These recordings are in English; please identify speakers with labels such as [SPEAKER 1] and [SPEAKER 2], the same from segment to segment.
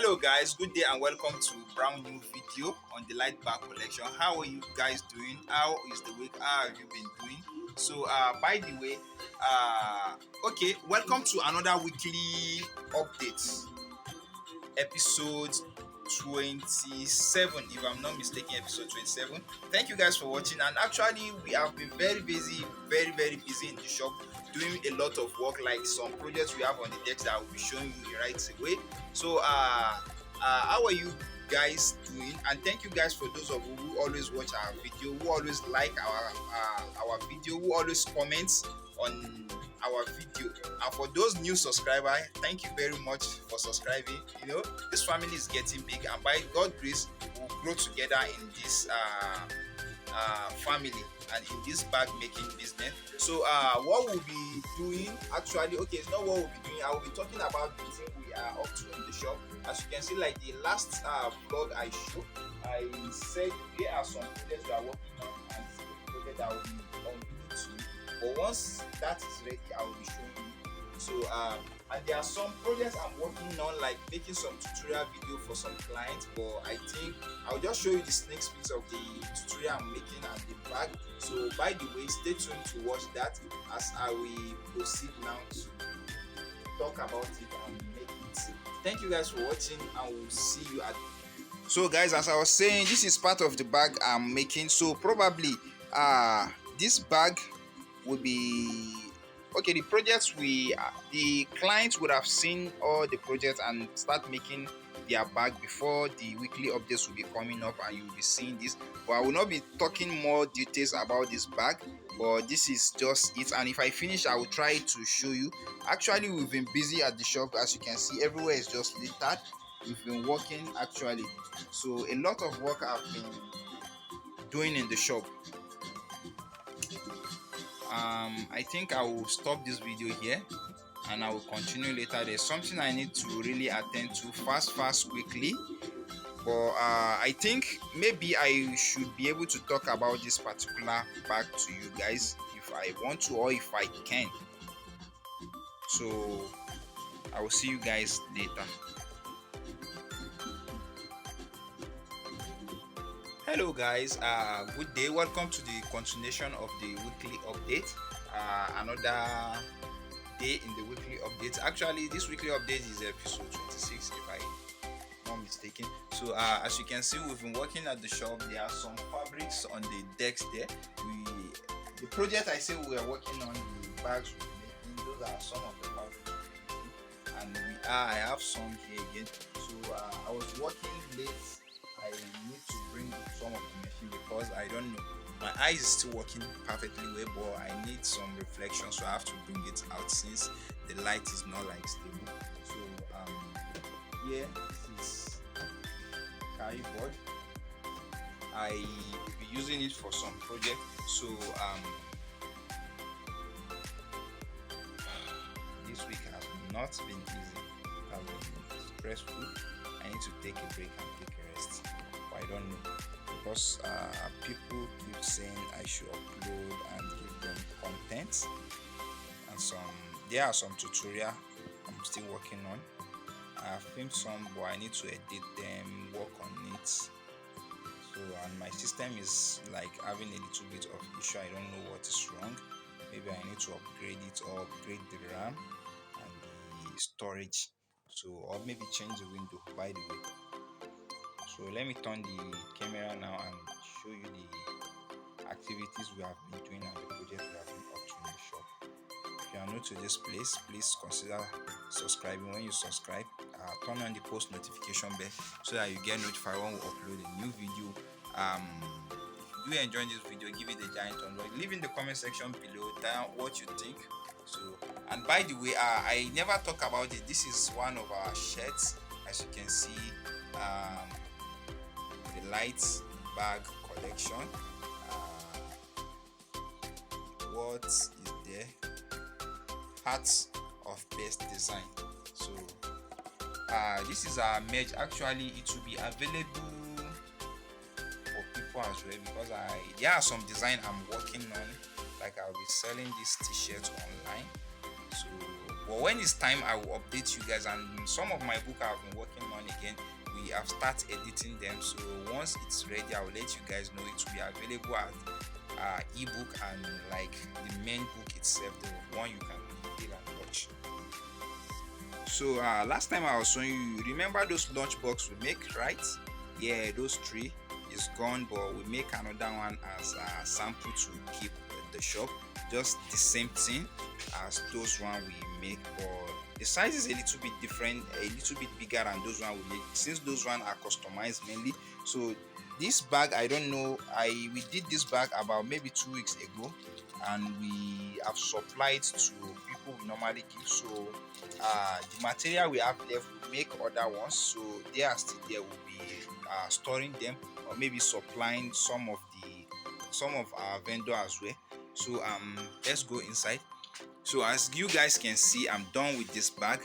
[SPEAKER 1] Hello guys, good day and welcome to brand new video on the light bag collection. How are you guys doing? How is the week? How have you been doing? So by the way, okay, welcome to another weekly update, episode 27, if I'm not mistaken, episode 27. Thank you guys for watching, and actually we have been very busy, very busy in the shop, doing a lot of work, like some projects we have on the decks that I will be showing you right away. So how are you guys doing? And thank you guys for those of you who always watch our video, who always like our video, who always comments on our video. And for those new subscribers, thank you very much for subscribing. You know, this family is getting big, and by God's grace we'll grow together in this family and in this bag making business. So what we'll be doing, actually, okay, it's not what we'll be doing. I will be talking about the thing we are up to in the shop. As you can see, like the last vlog I showed, I said there are some projects we are working on and some projects that will be on video too. But once that is ready, I will be showing you. So and there are some projects I'm working on, like making some tutorial video for some clients, but I think I'll just show you the sneak peeks of the tutorial I'm making and the bag. So by the way, stay tuned to watch that as I will proceed now to talk about it and make it. Thank you guys for watching, and we'll see you at. So guys, as I was saying, this is part of the bag I'm making. So probably this bag will be okay. The projects the clients would have seen all the projects and start making their bag before the weekly updates will be coming up, and you will be seeing this. But I will not be talking more details about this bag, but this is just it. And if I finish, I will try to show you. Actually, we've been busy at the shop. As you can see, everywhere is just littered. We've been working actually, so a lot of work I've been doing in the shop. I think I will stop this video here and I will continue later. There's something I need to really attend to fast quickly, but I think maybe I should be able to talk about this particular bag to you guys if I want to, or if I can. So I will see you guys later. Hello guys, good day. Welcome to the continuation of the weekly update. Another day in the weekly update. Actually, this weekly update is episode 26, if I'm not mistaken. So as you can see, we've been working at the shop. There are some fabrics on the decks there. The project I say we are working on, the bags we're making, those are some of the fabrics, and I have some here again. So I was working late. I need to bring some of the machine because I don't know, my eyes is still working perfectly well, but I need some reflection, so I have to bring it out since the light is not like stable. So yeah, this is carry board. I will be using it for some project. So this week has not been easy, it has been stressful. I need to take a break and take a rest. But I don't know, because people keep saying I should upload and give them content, and there are some tutorial I'm still working on. I have filmed some, but I need to edit them, work on it. So and my system is like having a little bit of issue. I don't know what is wrong. Maybe I need to upgrade it, or upgrade the RAM and the storage. So, or maybe change the window, by the way. So let me turn the camera now and show you the activities we have been doing and the project we have been up to in the shop. If you are new to this place, please consider subscribing. When you subscribe, turn on the post notification bell so that you get notified when we upload a new video. If you enjoy this video, give it a giant thumbs up. Leave in the comment section below down what you think. So, and by the way, I never talk about it. This is one of our shirts, as you can see, the light bag collection. What is there? Parts of best design. So this is our merch. Actually, it will be available for people as well, because there are some design I'm working on. Like I'll be selling this t-shirt online. So but when it's time, I will update you guys. And some of my book I've been working on again, we have started editing them. So once it's ready, I will let you guys know. It will be available as ebook and like the main book itself, the one you can feel and watch. So last time I was showing you, remember those lunchbox we make, right? Yeah, those three is gone, but we make another one as a sample to keep at the shop. Just the same thing as those one we make, but the size is a little bit different, a little bit bigger than those one we make, since those one are customized mainly. So this bag, I don't know, we did this bag about maybe 2 weeks ago, and we have supplied to people we normally give. So the material we have left, we make other ones, so they are still there. We'll be storing them, or maybe supplying some of our vendor as well. So let's go inside. So as you guys can see, I'm done with this bag.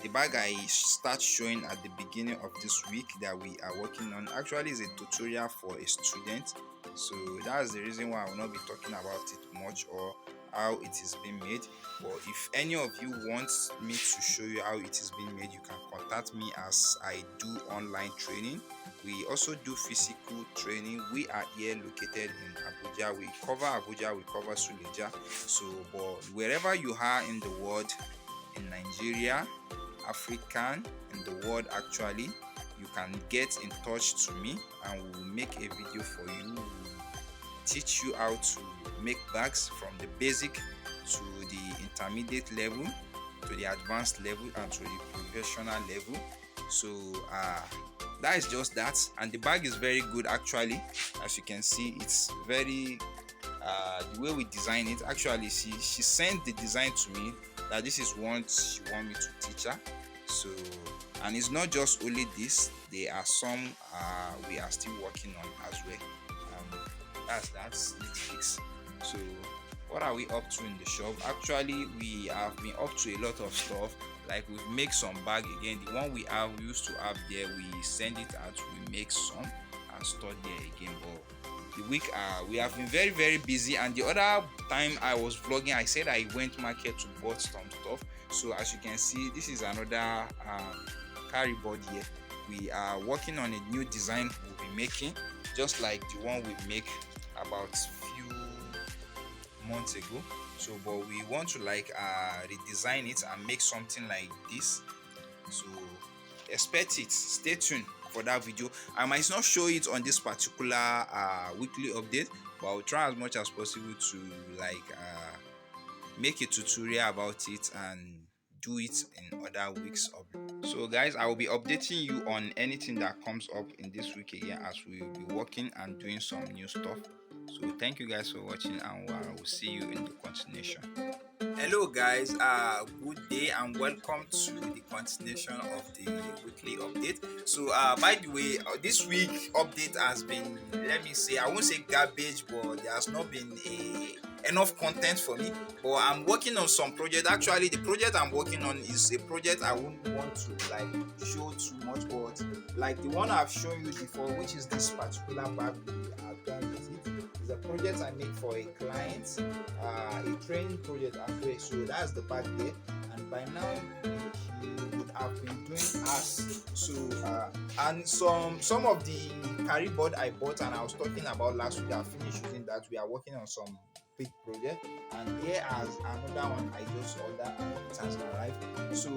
[SPEAKER 1] The bag I start showing at the beginning of this week that we are working on actually is a tutorial for a student. So that's the reason why I will not be talking about it much or how it is being made. But if any of you want me to show you how it is being made, you can contact me, as I do online training. We also do physical training. We are here located in Abuja. We cover Abuja, we cover Suleja. So but wherever you are in the world, in Nigeria, African, in the world actually, you can get in touch to me and we will make a video for you. We will teach you how to make bags from the basic to the intermediate level, to the advanced level, and to the professional level. So that is just that, and the bag is very good actually. As you can see, it's very the way we design it. Actually, she sent the design to me, that this is what she want me to teach her. So, and it's not just only this, there are some we are still working on as well. That's Netflix. So what are we up to in the shop? Actually, we have been up to a lot of stuff. Like we've made some bag again. The one we used to have there, we send it out, we make some and store there again. But the week we have been very very busy, and the other time I was vlogging, I said I went market to bought some stuff. So as you can see, this is another carry board here. We are working on a new design we'll be making, just like the one we make about few months ago. So but we want to like redesign it and make something like this. So expect it, stay tuned for that video. I might not show it on this particular weekly update, but I'll try as much as possible to like make a tutorial about it and do it in other weeks of. So guys, I will be updating you on anything that comes up in this week again, as we will be working and doing some new stuff. So thank you guys for watching, and I will see you in the continuation. Hello guys, good day and welcome to the continuation of the weekly update. So by the way, this week update has been, let me say, I won't say garbage, but there has not been enough content for me. But I'm working on some project. Actually, the project I'm working on is a project I wouldn't want to like show too much, but like the one I've shown you before, which is this particular bag we have done with it, is a project I made for a client, a training project as well. So that's the bag there, and by now he would have been doing us. So and some of the carry board I bought and I was talking about last week, I finished using that. We are working on some big project, and here as another one I just ordered and it has arrived. So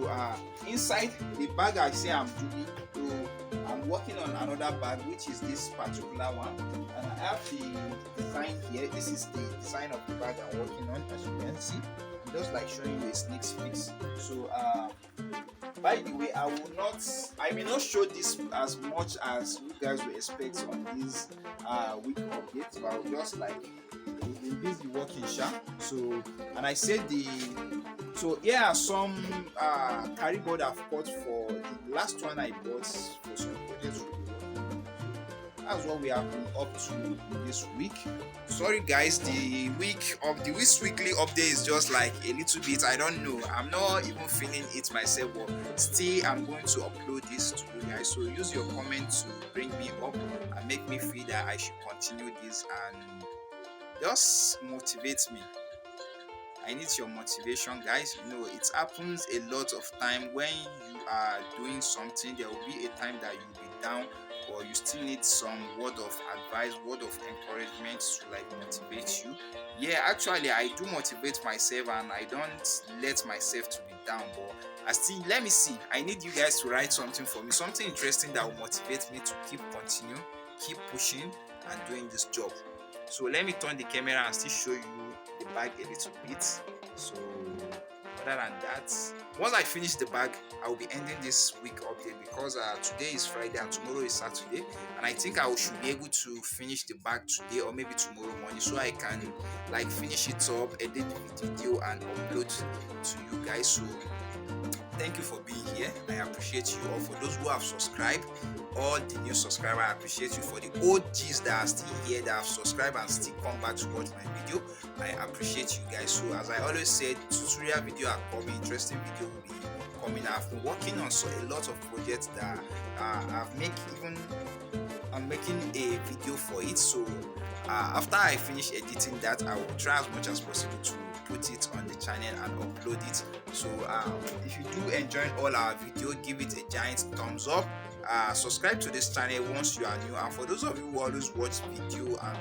[SPEAKER 1] inside the bag I say I'm doing, so I'm working on another bag, which is this particular one, and I have the design here. This is the design of the bag I'm working on, as you can see. I'm just like showing you a sneak peek. So by the way, I may not show this as much as you guys will expect on this week updates, but I'll just like been busy working sharp. So and I said so here are some carry board I've bought for the last one I bought for some projects we'll be working on. That's what we have been up to in this week. Sorry guys, the week's weekly update is just like a little bit, I don't know, I'm not even feeling it myself, but still I'm going to upload this to you guys. So use your comment to bring me up and make me feel that I should continue this and just motivate me. I need your motivation, guys. It happens a lot of time when you are doing something. There will be a time that you'll be down, or you still need some word of advice, word of encouragement to like motivate you. Yeah, actually, I do motivate myself, and I don't let myself to be down. But I still, let me see. I need you guys to write something for me, something interesting that will motivate me to keep pushing, and doing this job. So let me turn the camera and still show you the bag a little bit. So other than that, once I finish the bag, I will be ending this week update, because today is Friday and tomorrow is Saturday, and I think should be able to finish the bag today or maybe tomorrow morning, so I can like finish it up, edit the video, and upload to you guys. So thank you for being here. I appreciate you all. For those who have subscribed, all the new subscribers, I appreciate you. For the OGs that are still here, that have subscribed and still come back to watch my video, I appreciate you guys. So as I always said, tutorial video are coming, interesting video will be coming. I've been working on a lot of projects that I'm making a video for it. So after I finish editing that, I will try as much as possible to put it on the channel and upload it. So if you do enjoy all our video, give it a giant thumbs up. Subscribe to this channel once you are new, and for those of you who always watch video and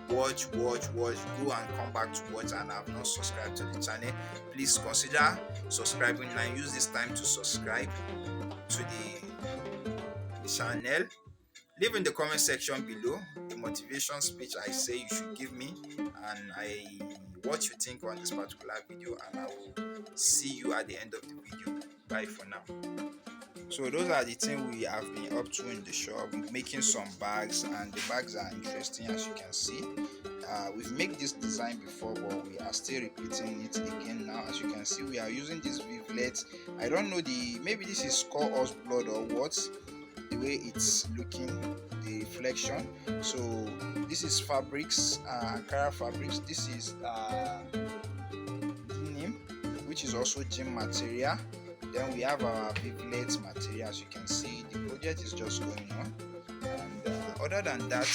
[SPEAKER 1] watch, go and come back to watch and have not subscribed to the channel, please consider subscribing and use this time to subscribe to the channel. Leave in the comment section below the motivation speech I say you should give me, and what you think on this particular video, and I will see you at the end of the video. Bye for now. So those are the things we have been up to in the shop, making some bags, and the bags are interesting, as you can see. We've made this design before, but we are still repeating it again now. As you can see, we are using this weavelet. I don't know, maybe this is called us blood or what, the way it's looking, the reflection. So this is fabrics, Ankara fabrics. This is denim, which is also gym material. Then we have our weavelet material. As you can see, the project is just going on, and other than that,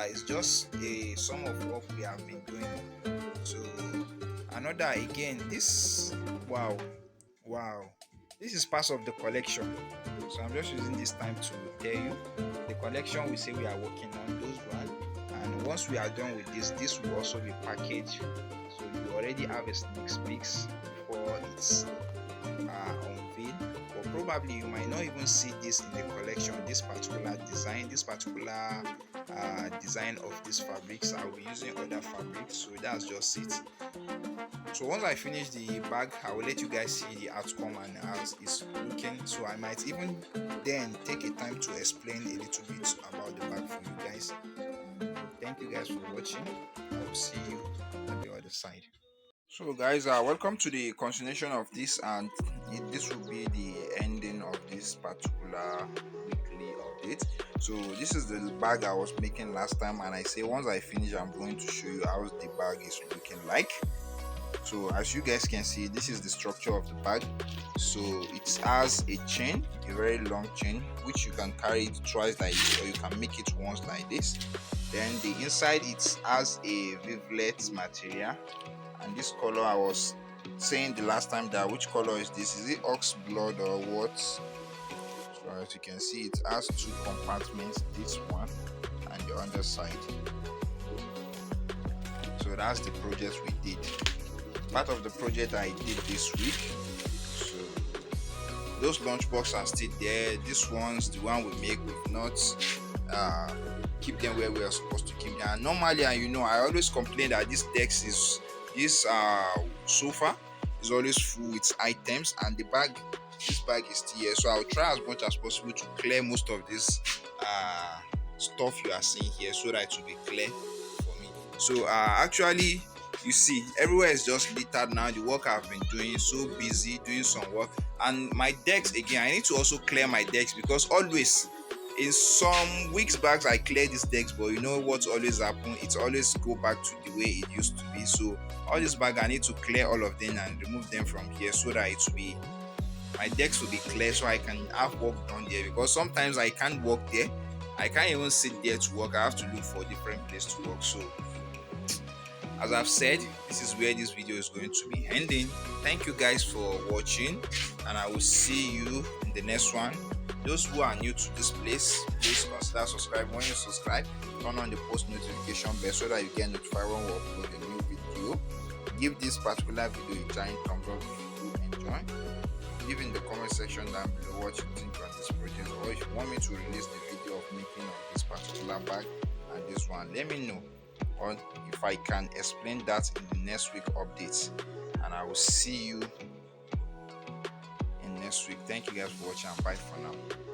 [SPEAKER 1] it's just a sum of what we have been doing. So another, again, this, wow, this is part of the collection. So I'm just using this time to tell you the collection we say we are working on, those one. And once we are done with this will also be packaged, so you already have a sneak peek before it's unveiled. But probably you might not even see this in the collection, this particular design of these fabrics. I will be using other fabrics, so that's just it. So once I finish the bag, I will let you guys see the outcome and how it's looking. So I might even then take a time to explain a little bit about the bag for you guys. Thank you guys for watching. I will see you at the other side. So guys, welcome to the continuation of this, and this will be the ending of this particular weekly update. So this is the bag I was making last time, and I say once I finish, I'm going to show you how the bag is looking like. So as you guys can see, this is the structure of the bag. So it has a chain, a very long chain, which you can carry it twice like this, or you can make it once like this. Then the inside, it has a weavelet material, and this color, I was saying the last time, that which color is this? Is it ox blood or what? So as you can see, it has two compartments, this one and the other side. So that's the project we did, part of the project I did this week. So those lunchbox are still there. This one's the one we make, we've not keep them where we are supposed to keep them. And normally, and you know, I always complain that this sofa is always full with items, and this bag is still here. So I'll try as much as possible to clear most of this stuff you are seeing here, so that it will be clear for me. So actually, you see, everywhere is just littered now. The work I've been doing, so busy doing some work, and my decks, again, I need to also clear my decks, because always in some weeks back I clear these decks, but you know what's always happen, it's always go back to the way it used to be. So all this bag, I need to clear all of them and remove them from here, so that it will be, my decks will be clear, so I can have work done there, because sometimes I can't work there, I can't even sit there to work, I have to look for a different place to work. So As I've said, this is where this video is going to be ending. Thank you guys for watching, and I will see you in the next one. Those who are new to this place, please consider subscribing. When you subscribe, turn on the post notification bell so that you get notified when we upload a new video. Give this particular video a giant thumbs up if you enjoy. Leave in the comment section down below what you think on this project, or if you want me to release the video of making of this particular bag and this one, let me know, or if I can explain that in the next week updates. And I will see you in next week. Thank you guys for watching, and bye for now.